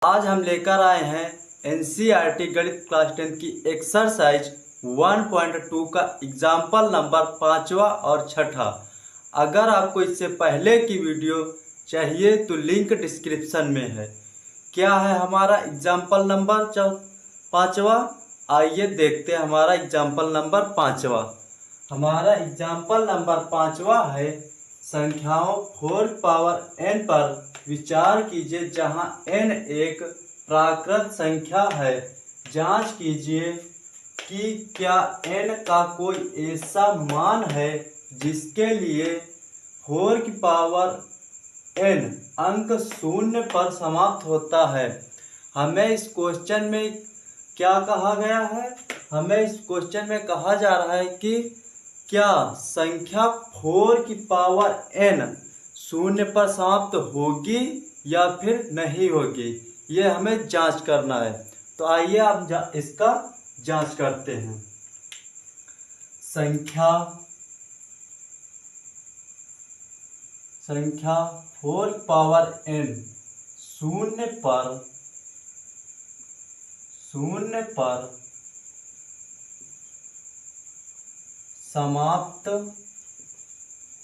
आज हम लेकर आए हैं एनसीईआरटी गणित क्लास 10 की एक्सरसाइज 1.2 का एग्जाम्पल नंबर 5वां और 6ठा। अगर आपको इससे पहले की वीडियो चाहिए तो लिंक डिस्क्रिप्शन में है। क्या है हमारा एग्जाम्पल नंबर 5वां? आइए देखते हैं हमारा एग्जाम्पल नंबर 5वां। हमारा एग्जाम्पल नंबर 5वां है संख्याओं 4 पावर n पर विचार कीजिए जहां n एक प्राकृत संख्या है। जांच कीजिए कि क्या n का कोई ऐसा मान है जिसके लिए 4 की पावर n अंक शून्य पर समाप्त होता है। हमें इस क्वेश्चन में क्या कहा गया है? हमें इस क्वेश्चन में कहा जा रहा है कि क्या संख्या 4 की पावर n शून्य पर समाप्त होगी या फिर नहीं होगी, ये हमें जांच करना है। तो आइए आप इसका जांच करते हैं। संख्या 4 पावर n शून्य पर समाप्त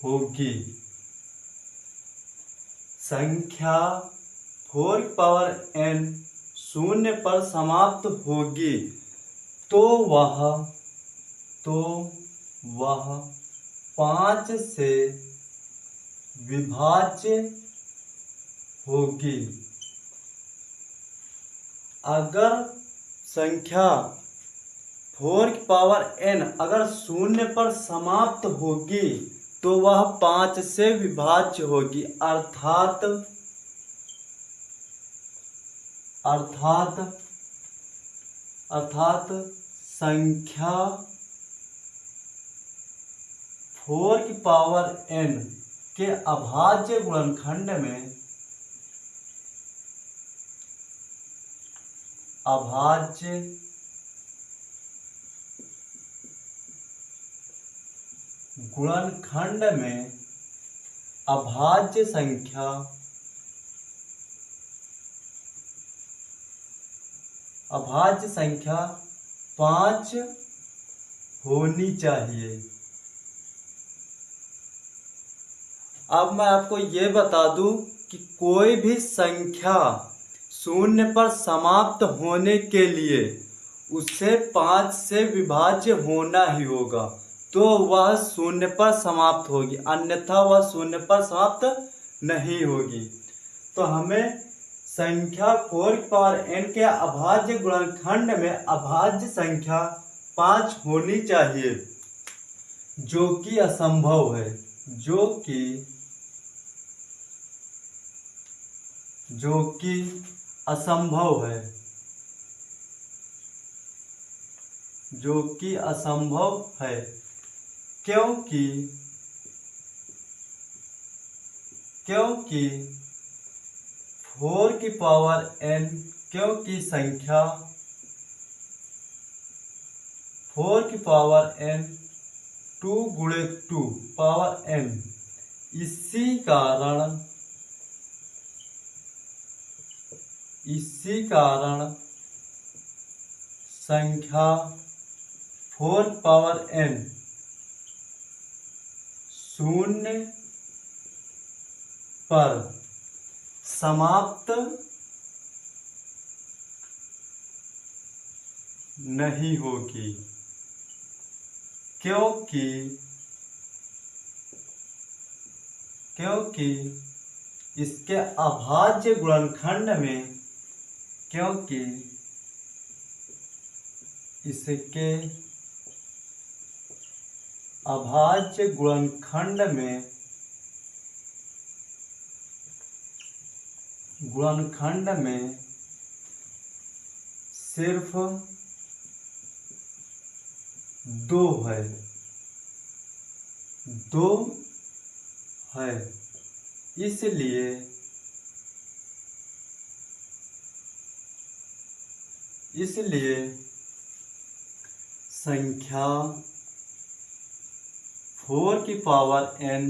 होगी। संख्या 4 पावर n शून्य पर समाप्त होगी तो वह 5 से विभाज्य होगी। अगर संख्या 4 की पावर n अगर शून्य पर समाप्त होगी तो वह 5 से विभाज्य होगी, अर्थात संख्या 4 की पावर n के अभाज्य गुणनखंड में अभाज्य संख्या 5 होनी चाहिए। अब मैं आपको ये बता दूं कि कोई भी संख्या शून्य पर समाप्त होने के लिए उसे 5 से विभाज्य होना ही होगा, तो वह शून्य पर समाप्त होगी, अन्यथा वह शून्य पर समाप्त नहीं होगी। तो हमें संख्या 4 की पावर n के अभाज्य गुणनखंड में अभाज्य संख्या 5 होनी चाहिए, जो कि असंभव है। जो कि असंभव है, क्योंकि 4 की पावर n क्योंकि संख्या 4 की पावर n 2 गुणे 2 पावर n, इसी कारण संख्या 4 पावर n शून्य पर समाप्त नहीं होगी, क्योंकि इसके अभाज्य गुणनखंड में सिर्फ 2 है, इसलिए संख्या 4 की पावर n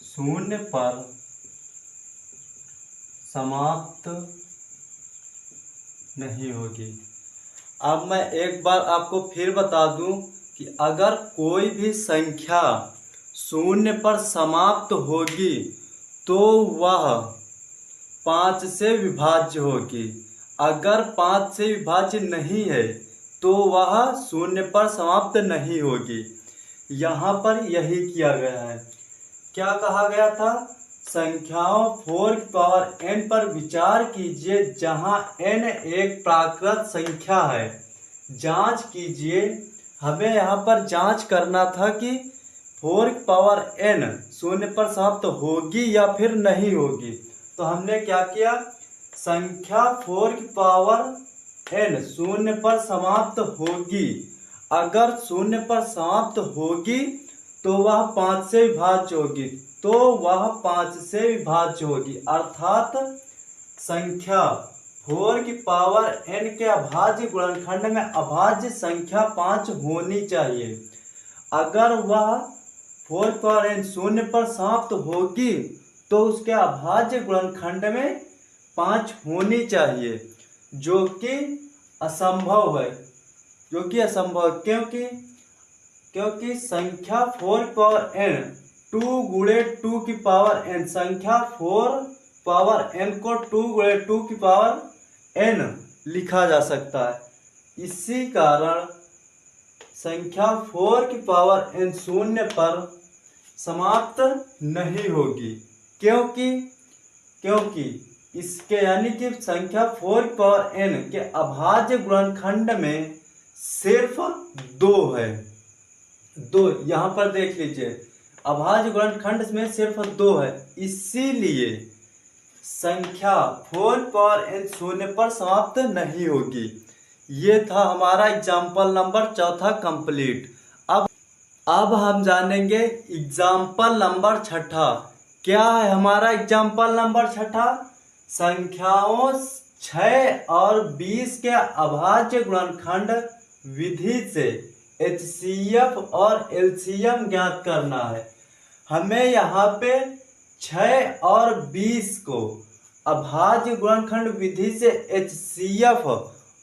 शून्य पर समाप्त नहीं होगी। अब मैं एक बार आपको फिर बता दूं कि अगर कोई भी संख्या शून्य पर समाप्त होगी तो वह 5 से विभाज्य होगी। अगर 5 से विभाज्य नहीं है तो वह शून्य पर समाप्त नहीं होगी। यहाँ पर यही किया गया है। क्या कहा गया था? संख्याओं 4 की पावर n पर विचार कीजिए जहाँ n एक प्राकृत संख्या है। जांच कीजिए, हमें यहाँ पर जांच करना था कि 4 की पावर n शून्य पर समाप्त होगी या फिर नहीं होगी। तो हमने क्या किया, संख्या 4 की पावर n शून्य पर समाप्त होगी। अगर शून्य पर समाप्त होगी तो वह 5 से विभाज्य होगी, तो वह 5 से विभाज्य होगी। अर्थात संख्या 4 की पावर n के अभाज्य गुणनखंड में अभाज्य संख्या 5 होनी चाहिए। अगर वह 4 की पावर n शून्य पर समाप्त होगी तो उसके अभाज्य गुणनखंड में 5 होनी चाहिए, जो कि असंभव है। क्योंकि संख्या 4 की पावर n 2 गुणे 2 की पावर n, संख्या 4 पावर n को 2 गुणे 2 की पावर n लिखा जा सकता है। इसी कारण संख्या 4 की पावर n शून्य पर समाप्त नहीं होगी, क्योंकि इसके यानी कि संख्या 4 की पावर n के अभाज्य गुणनखंड में सिर्फ 2 है। 2 यहाँ पर देख लीजिए, अभाज्य गुणनखंड में सिर्फ 2 है, इसीलिए संख्या 4 की पावर n शून्य पर समाप्त नहीं होगी। ये था हमारा एग्जाम्पल नंबर 4 कंप्लीट। अब हम जानेंगे एग्जाम्पल नंबर 6। क्या है हमारा एग्जाम्पल नंबर 6? संख्याओं 6 और 20 के अभाज्य गुणनखंड विधि से HCF और LCM ज्ञात करना है। हमें यहाँ पे 6 और 20 को अभाज्य गुणनखंड विधि से HCF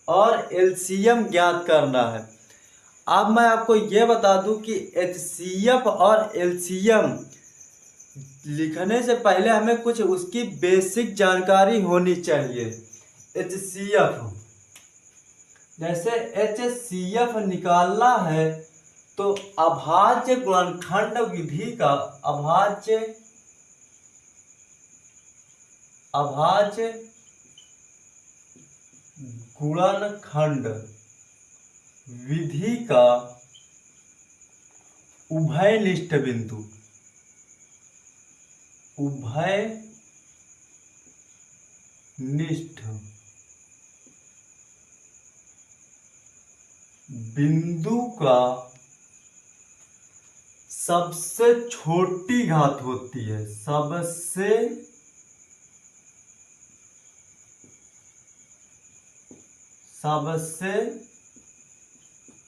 और LCM ज्ञात करना है। अब मैं आपको ये बता दूं कि HCF और LCM लिखने से पहले हमें कुछ उसकी बेसिक जानकारी होनी चाहिए। HCF, जैसे HCF निकालना है तो अभाज्य गुणनखंड विधि का अभाज्य गुणनखंड विधि का उभयनिष्ठ बिंदु का सबसे छोटी घात होती है। सबसे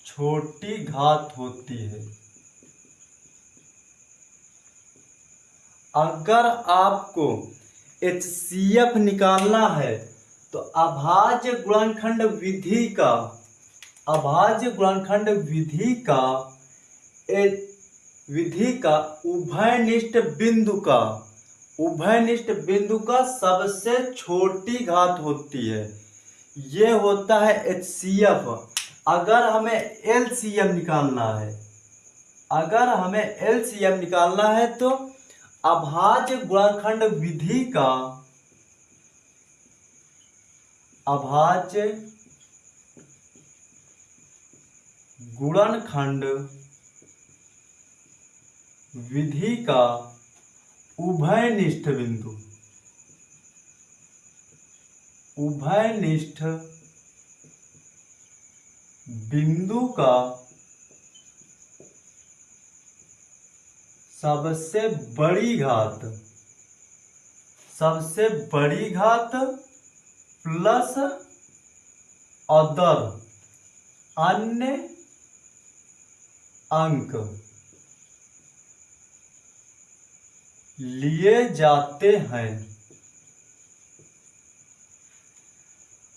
छोटी घात होती है। अगर आपको HCF निकालना है तो अभाज्य गुणनखंड विधि का उभयनिष्ठ बिंदु का सबसे छोटी घात होती है। ये होता है HCF। अगर हमें LCM निकालना है तो अभाज्य गुणनखंड विधि का उभयनिष्ठ बिंदु का सबसे बड़ी घात प्लस अदर अन्य अंक लिए जाते हैं।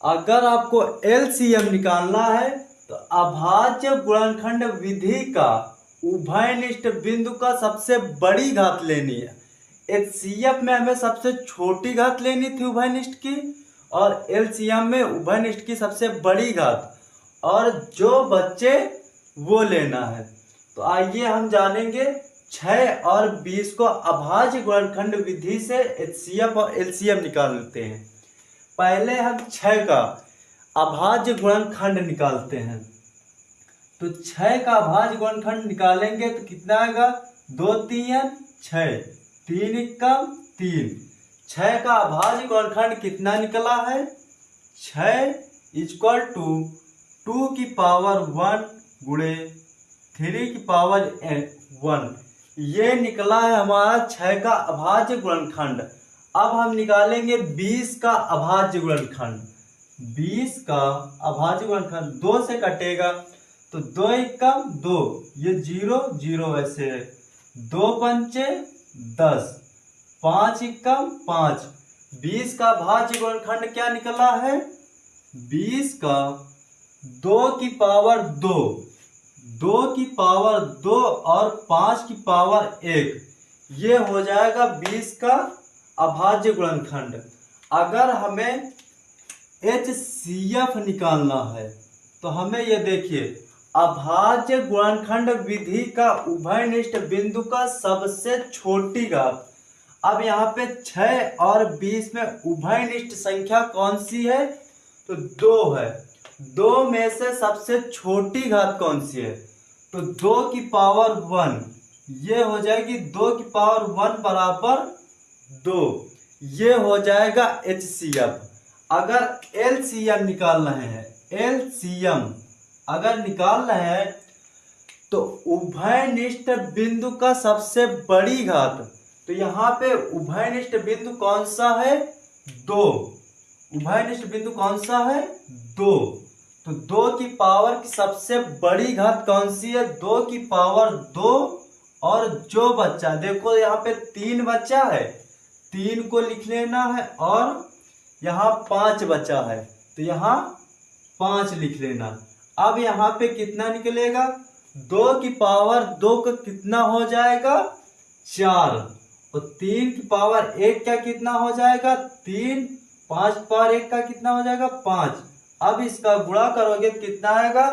अगर आपको एलसीएम निकालना है तो अभाज्य गुणनखंड विधि का उभयनिष्ठ बिंदु का सबसे बड़ी घात लेनी है। एचसीएफ में हमें सबसे छोटी घात लेनी थी उभयनिष्ठ की, और एलसीएम में उभयनिष्ठ की सबसे बड़ी घात, और जो बच्चे वो लेना है। तो आइए हम जानेंगे 6 और 20 को अभाज्य गुणनखंड विधि से एचसीएफ और एलसीएम निकालते हैं। पहले हम 6 का अभाज्य गुणनखंड निकालते हैं। तो 6 का अभाज्य गुणनखंड निकालेंगे तो कितना आएगा, 2 3 6, 3 एकम 3। 6 का अभाज्य गुणनखंड कितना निकला है, 6 इक्वल टू 2 की पावर 1 गुणे 3 की पावर 1। ये निकला है हमारा 6 का अभाज्य गुणनखंड। अब हम निकालेंगे 20 का अभाज्य गुणनखंड। 20 का अभाज्य गुणनखंड 2 से कटेगा तो 2 एकम 2, ये 0 0 ऐसे है, 2 पंचे 10, 5 एकम 5। 20 का अभाज्य गुणनखंड क्या निकला है, 20 का 2 की पावर 2, 2 की पावर 2 और 5 की पावर 1, ये हो जाएगा 20 का अभाज्य गुणनखंड। अगर हमें एचसीएफ निकालना है तो हमें ये देखिए, अभाज्य गुणनखंड विधि का उभयनिष्ठ बिंदु का सबसे छोटी घात। अब यहाँ पे 6 और 20 में उभयनिष्ठ संख्या कौन सी है, तो 2 है। 2 में से सबसे छोटी घात कौन सी है, तो 2 की पावर 1, ये हो जाएगी 2 की पावर 1 बराबर 2, ये हो जाएगा एचसीएफ। अगर एलसीएम निकाल रहे हैं, एलसीएम अगर निकाल रहे हैं तो उभयनिष्ठ बिंदु का सबसे बड़ी घात, तो यहाँ पे उभयनिष्ठ बिंदु कौन सा है, 2। उभयनिष्ठ बिंदु कौन सा है, 2। तो 2 की पावर की सबसे बड़ी घात कौन सी है, 2 की पावर 2, और जो बच्चा देखो यहाँ पे 3 बच्चा है, 3 को लिख लेना है, और यहाँ 5 बचा है तो यहाँ 5 लिख लेना। अब यहाँ पे कितना निकलेगा, 2 की पावर 2 का कितना हो जाएगा, 4, और 3 की पावर 1 का कितना हो जाएगा, 3, 5 पावर 1 का कितना हो जाएगा, 5। अब इसका गुणा करोगे तो कितना आएगा,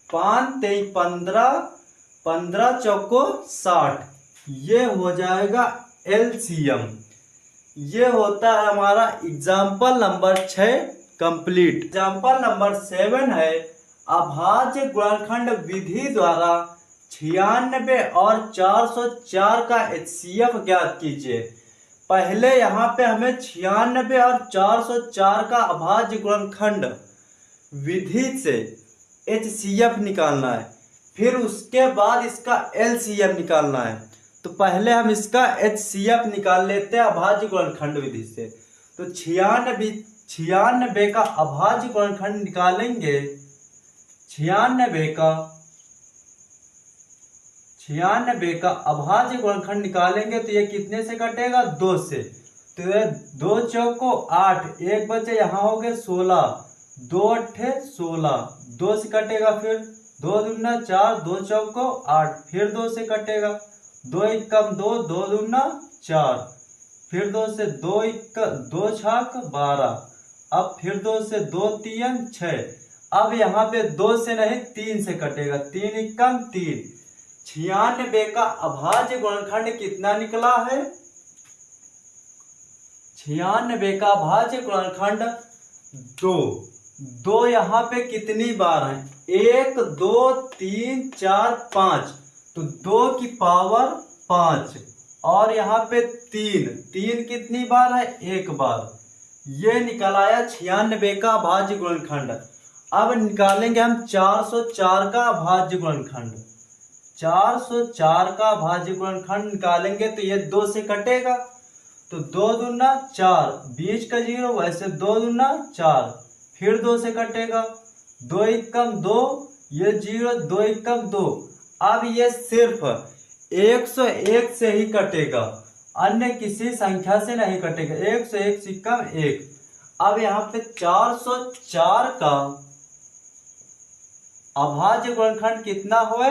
5 3 15, 15 चौको 60, ये हो जाएगा एलसीएम। ये होता है हमारा example number 6 complete. Example number 7 है, अभाज्य गुणनखंड विधि द्वारा 96 और 404 का एचसीएफ ज्ञात कीजिए। पहले यहाँ पे हमें 96 और 404 का अभाज्य गुणनखंड विधि से एचसीएफ निकालना है, फिर उसके बाद इसका एलसीएम निकालना है। तो पहले हम इसका एचसीएफ निकाल लेते हैं अभाज्य गुणनखंड विधि से। तो 96 का अभाज्य गुणनखंड निकालेंगे, 96 का अभाज्य गुणनखंड निकालेंगे तो ये कितने से कटेगा, 2 से। तो ये 2 चौको 8, 1 बचे, यहाँ हो गए 16, 2 अट्ठे 16, 2 से कटेगा, फिर 2 दूना 4, 2 चौको 8, फिर 2 से कटेगा, 2 एकम 2, 2 दूना 4, फिर 2 से 2 छाक 12, अब फिर 2 से 2 3 6। अब यहाँ पे 2 से नहीं 3 से कटेगा, 3 एकम 3। 96 का अभाज्य गुणनखंड कितना निकला है, 96 का अभाज्य गुणनखंड 2। 2 यहाँ पे कितनी बार है, 1 2 3 4 5, तो 2 की पावर 5, और यहाँ पे 3 कितनी बार है, 1 बार। ये निकल आया 96 का अभाज्य गुणनखंड। अब निकालेंगे हम 404 का अभाज्य गुणनखंड। 404 का अभाज्य गुणनखंड निकालेंगे तो ये 2 से कटेगा, तो 2 दूना 4, बीच का 0, वैसे 2 दूना 4, फिर 2 से कटेगा, 2 एकम 2, ये 0, 2 एकम 2। अब ये सिर्फ 101 से ही कटेगा, अन्य किसी संख्या से नहीं कटेगा, 101 सिक्कम 1। अब यहाँ पे 404 का अभाज्य गुणनखंड कितना हुआ?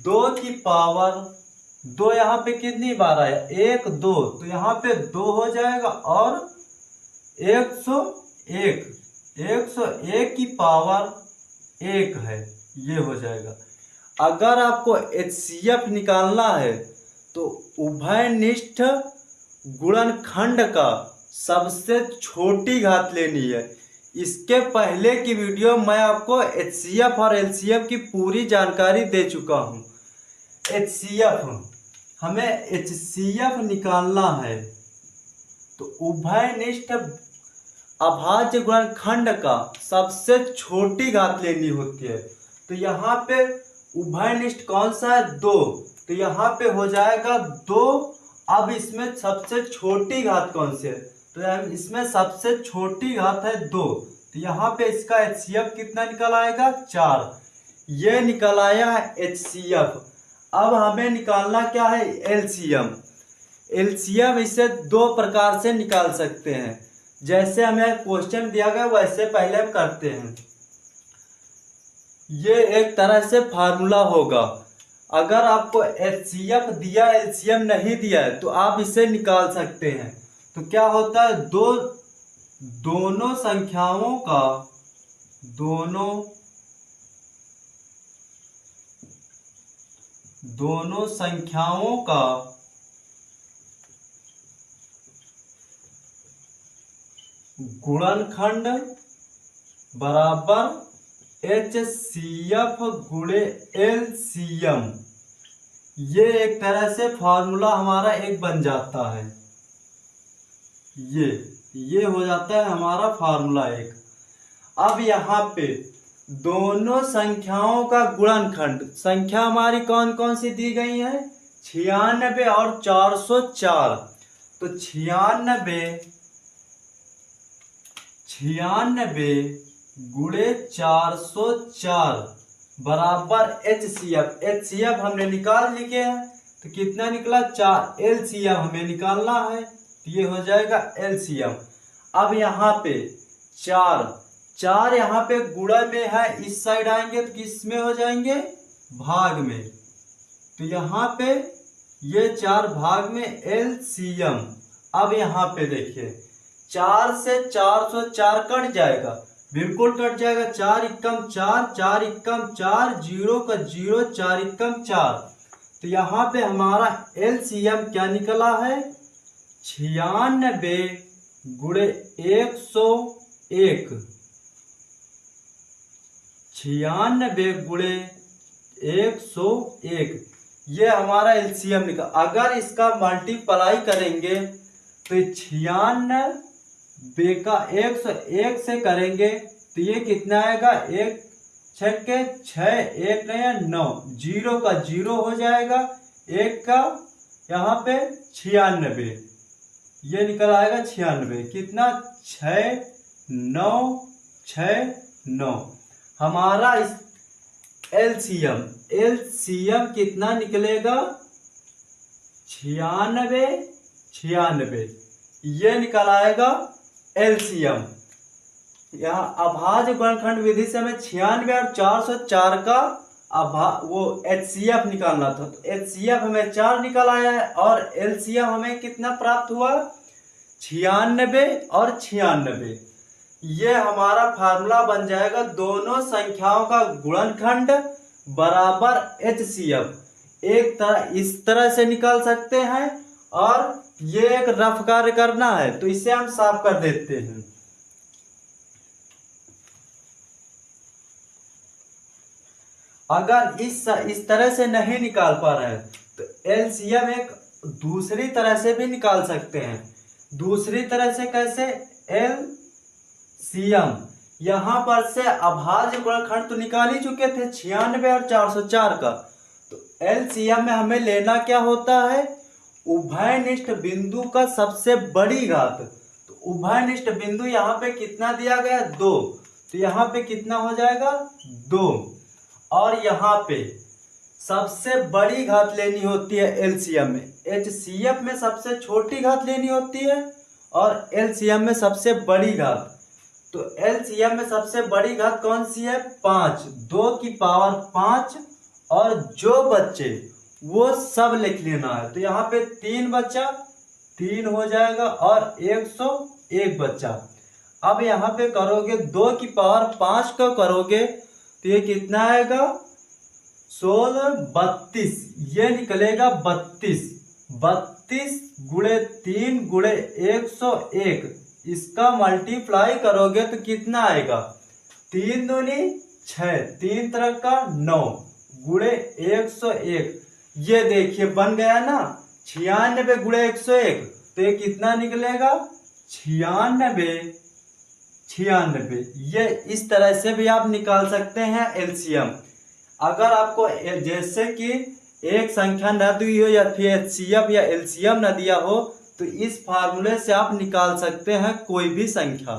2 की पावर 2 यहाँ पे कितनी बार आया? 1 2, तो यहाँ पे 2 हो जाएगा और 101 की पावर 1 है, ये हो जाएगा। अगर आपको HCF निकालना है तो उभयनिष्ठ गुणनखंड का सबसे छोटी घात लेनी है। इसके पहले की वीडियो में आपको HCF और LCF की पूरी जानकारी दे चुका हूँ। हमें HCF निकालना है तो उभयनिष्ठ अभाज्य गुणनखंड का सबसे छोटी घात लेनी होती है। तो यहाँ पे उभयनिष्ठ कौन सा है? 2, तो यहाँ पे हो जाएगा 2। अब इसमें सबसे छोटी घात कौन सी है? तो इसमें सबसे छोटी घात है 2, तो यहाँ पे इसका HCF कितना निकल आएगा? 4। ये निकल आया है HCF। अब हमें निकालना क्या है? LCM इसे 2 प्रकार से निकाल सकते हैं। जैसे हमें क्वेश्चन दिया गया वैसे पहले हम करते हैं। ये एक तरह से फार्मूला होगा। अगर आपको HCF दिया, LCM नहीं दिया है तो आप इसे निकाल सकते हैं। तो क्या होता है? दोनों संख्याओं का गुणनखंड बराबर HCF गुणे LCM। ये एक तरह से फॉर्मूला हमारा एक बन जाता है। ये हो जाता है हमारा फार्मूला एक। अब यहाँ पे दोनों संख्याओं का गुणनखंड, संख्या हमारी कौन कौन सी दी गई है? 96 और 404। तो 96 गुणे 404 बराबर HCF हमने निकाल लिए हैं, तो कितना निकला? 4। LCM हमें निकालना है, तो ये हो जाएगा LCM। अब यहाँ पे 4 यहाँ पे गुणा में है, इस साइड आएंगे तो किस में हो जाएंगे? भाग में। तो यहाँ पे ये 4 भाग में LCM। अब यहाँ पे देखिए 4 से 404 कट जाएगा, बिल्कुल कट जाएगा। 4 एकम 4, 4 एकम 4, 0 का 0, 4 एकम 4। तो यहाँ पे हमारा LCM क्या निकला है? 96 गुणे 101। 96 गुणे 101, ये हमारा LCM निकला। अगर इसका मल्टीप्लाई करेंगे तो 96 का 101 से करेंगे तो ये कितना आएगा? 1 छक्के 6, 1 नहीं 9, 0 का 0 हो जाएगा, 1 का यहाँ पे 96, ये निकल आएगा 96। कितना? 6 9 6 9। हमारा इस LCM कितना निकलेगा? 96, ये निकल आएगा LCM। यहाँ अभाज्य गुणनखंड विधि से हमें 96 और 404 का HCF निकालना था। तो HCF हमें 4 निकल आया है और LCM हमें कितना प्राप्त हुआ? 96 और 96। ये हमारा फार्मूला बन जाएगा दोनों संख्याओं का गुणनखंड बराबर HCF। एक तरह इस तरह से निकाल सकते हैं, और ये एक रफ कार्य करना है तो इसे हम साफ कर देते हैं। अगर इस तरह से नहीं निकाल पा रहे हैं तो LCM एक दूसरी तरह से भी निकाल सकते हैं। दूसरी तरह से कैसे? LCM यहाँ पर से अभाज्य गुणनखंड तो निकाल ही चुके थे 96 और 404 का। तो LCM में हमें लेना क्या होता है? उभयनिष्ठ बिंदु का सबसे बड़ी घात। तो उभयनिष्ठ बिंदु यहाँ पे कितना दिया गया? 2, तो यहाँ पे कितना हो जाएगा? 2। और यहाँ पे सबसे बड़ी घात लेनी होती है LCM में। HCF में सबसे छोटी घात लेनी होती है और एलसीएम में सबसे बड़ी घात। तो एलसीएम में सबसे बड़ी घात कौन सी है? 5, 2 की पावर 5, और जो बच्चे वो सब लिख लेना है। तो यहाँ पे 3 बच्चा, 3 हो जाएगा, और 101 बच्चा। अब यहाँ पे करोगे 2 की पावर 5 का करोगे तो ये कितना आएगा? 16, 32, ये निकलेगा 32। 32 गुणे 3 गुणे 101, इसका मल्टीप्लाई करोगे तो कितना आएगा? 3 दूनी 6, 3 तरह का 9 गुणे 101। ये देखिए बन गया ना 96 गुणे 101। तो ये कितना निकलेगा? 96। ये इस तरह से भी आप निकाल सकते हैं एलसीएम। अगर आपको जैसे कि एक संख्या न दी हो या फिर एचसीएफ या एलसीएम न दिया हो तो इस फार्मूले से आप निकाल सकते हैं कोई भी संख्या।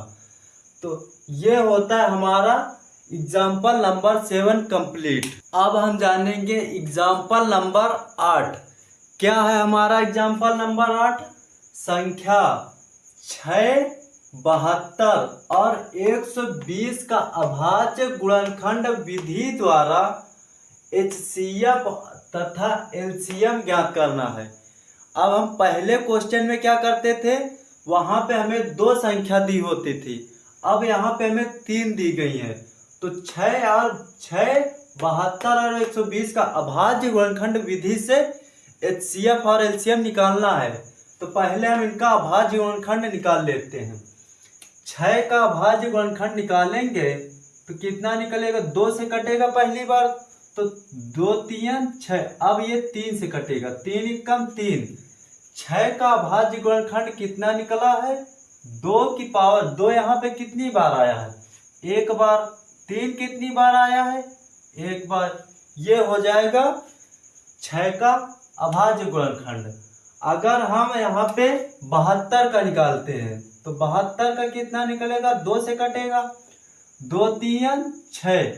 तो ये होता है हमारा एग्जाम्पल नंबर 7 कंप्लीट। अब हम जानेंगे एग्जाम्पल नंबर 8। क्या है हमारा एग्जाम्पल नंबर 8? संख्या 6, 72 और 120 का अभाज्य गुणनखंड विधि द्वारा एचसीएफ तथा एलसीएम ज्ञात करना है। अब हम पहले क्वेश्चन में क्या करते थे? वहां पे हमें 2 संख्या दी होती थी, अब यहाँ पे हमें 3 दी गई है। तो 6, 72 और 120 का अभाज्य गुणनखंड विधि से एचसीएफ और एलसीएम निकालना है। तो पहले हम इनका अभाज्य गुणनखंड निकाल लेते हैं। 6 का अभाज्य गुणनखंड निकालेंगे तो कितना निकलेगा? 2 से कटेगा पहली बार, तो 2 3 6। अब ये 3 से कटेगा, 3 एकम 3। 6 का अभाज्य गुणनखंड कितना निकला है? 2 की पावर 2 यहाँ पे कितनी बार आया है? 1 बार। 3 कितनी बार आया है? 1 बार। ये हो जाएगा 6 का अभाज्य गुणनखंड। अगर हम यहाँ पे 72 का निकालते हैं तो 72 का कितना निकलेगा? 2 से कटेगा, 2 3 6।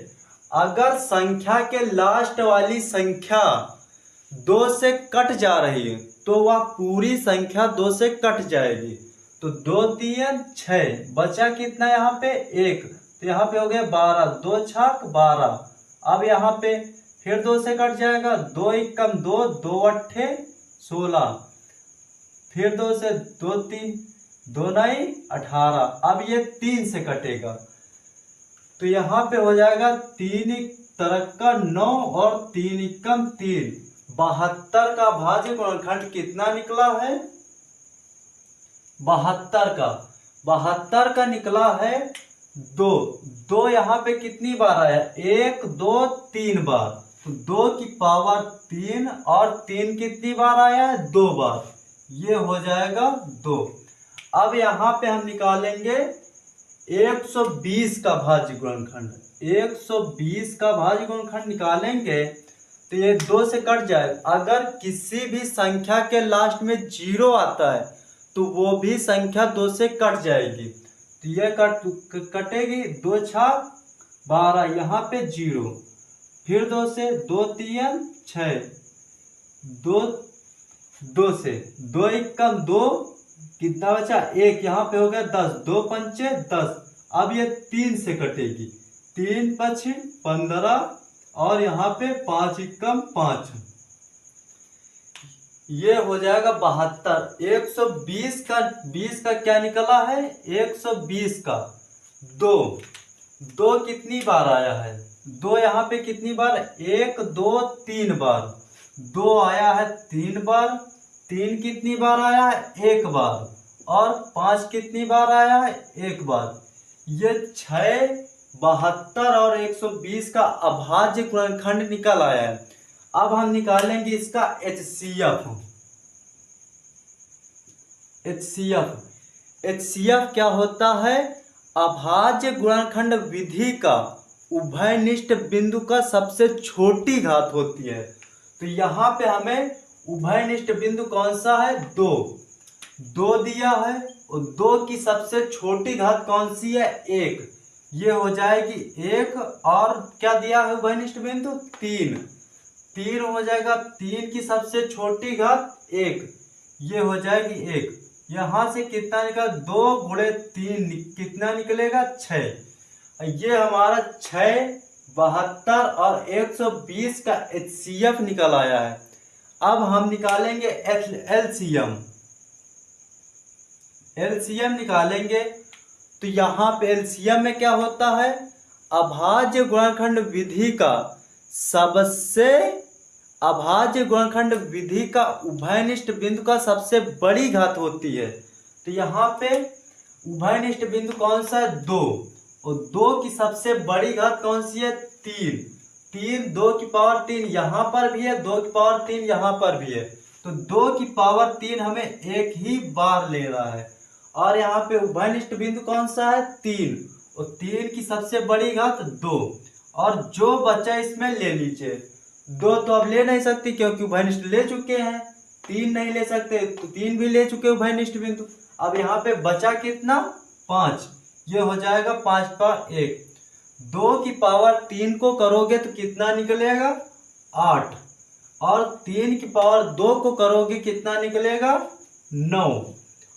अगर संख्या के लास्ट वाली संख्या 2 से कट जा रही है तो वह पूरी संख्या 2 से कट जाएगी। तो 2 3 6, बचा कितना यहाँ पे? 1। तो यहाँ पे हो गया 12, 2 छक 12। अब यहाँ पे फिर 2 से कट जाएगा, 2 एकम 2, 2 अट्ठे 16। फिर 2 से 2 3, 2 9 18। अब ये 3 से कटेगा तो यहाँ पे हो जाएगा 3 तरक का 9 और 3 एकम 3। 72 का भाज्य गुणनखंड कितना निकला है? 72 का निकला है 2। 2 यहाँ पे कितनी बार आया? 1 2 3 बार। तो 2 की पावर 3 और 3 कितनी बार आया है? 2 बार। ये हो जाएगा 2। अब यहाँ पे हम निकालेंगे 120 का भाज्य गुणनखंड। 120 का भाज्य गुणनखंड निकालेंगे तो ये 2 से कट जाए। अगर किसी भी संख्या के लास्ट में 0 आता है तो वो भी संख्या 2 से कट जाएगी। तो ये कटेगी, 2 छक 12, यहाँ पे 0। फिर 2 से 2 3 6, 2 से 2 एकम 2, कितना बचा? 1। यहाँ पे हो गया 10, 2 पंचे 10। अब ये 3 से कटेगी, 3 5 15 और यहाँ पे 5 एकम 5। ये हो जाएगा 72। 120 का 20 का क्या निकला है? 120 का 2 कितनी बार आया है? 2 यहाँ पे कितनी बार? 1 2 3 बार। 2 आया है 3 बार। 3 कितनी बार आया है? 1 बार। और 5 कितनी बार आया है? 1 बार। ये 6, 72 और 120 का अभाज्य गुणनखंड निकल आया है। अब हम निकालेंगे इसका एचसीएफ क्या होता है? अभाज्य गुणनखंड विधि का उभयनिष्ठ बिंदु का सबसे छोटी घात होती है। तो यहाँ पे हमें उभयनिष्ठ बिंदु कौन सा है? 2 दिया है, और 2 की सबसे छोटी घात कौन सी है? 1। ये हो जाएगी 1। और क्या दिया है उभयनिष्ठ बिंदु? 3 हो जाएगा। 3 की सबसे छोटी घात 1, ये हो जाएगी 1। यहाँ से कितना निकला, 2 गुणे 3 कितना निकलेगा, 6। ये हमारा 6, 72 और 120 का HCF निकल आया है। अब हम निकालेंगे एलसीएम निकालेंगे। तो यहाँ पे एलसीएम में क्या होता है, अभाज्य गुणनखंड विधि का उभयनिष्ठ बिंदु का सबसे बड़ी घात होती है। तो यहाँ पे उभयनिष्ठ बिंदु कौन सा है, 2, और 2 की सबसे बड़ी घात कौन सी है, 3। 2 की पावर 3 यहाँ पर भी है, 2 की पावर 3 यहाँ पर भी है। तो 2 की पावर 3 हमें एक ही बार ले रहा है। और यहाँ पे उभयनिष्ठ बिंदु कौन सा है, 3, और 3 की सबसे बड़ी घात 2। और जो बचा इसमें ले लीजिए, 2 तो अब ले नहीं सकती क्योंकि उभयनिष्ठ ले चुके हैं, 3 नहीं ले सकते तो 3 भी ले चुके उभयनिष्ठ बिंदु। अब यहाँ पे बचा कितना, 5। ये हो जाएगा 5 पर 1। 2 की पावर 3 को करोगे तो कितना निकलेगा, 8। और 3 की पावर 2 को करोगे कितना निकलेगा, 9।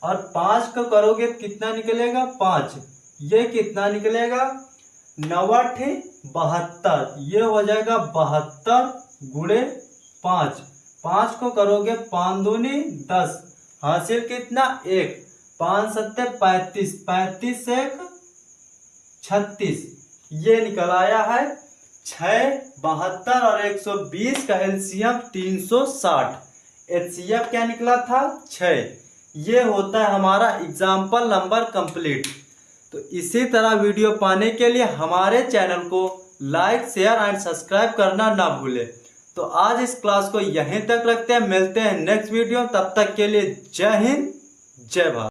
और 5 को करोगे तो कितना निकलेगा, 5। ये कितना निकलेगा, 9 72। ये हो जाएगा 72 गुणे 5। 5 को करोगे 5 दूनी 10, हासिल कितना, 1। 5 7 35, 35 से 1 36। ये निकल आया है 6, 72 और 120 का एलसीएम 360। HCF क्या निकला था, 6। ये होता है हमारा एग्जाम्पल नंबर कंप्लीट। तो इसी तरह वीडियो पाने के लिए हमारे चैनल को लाइक, शेयर एंड सब्सक्राइब करना ना भूलें। तो आज इस क्लास को यहीं तक रखते हैं, मिलते हैं नेक्स्ट वीडियो। तब तक के लिए जय हिंद, जय भारत।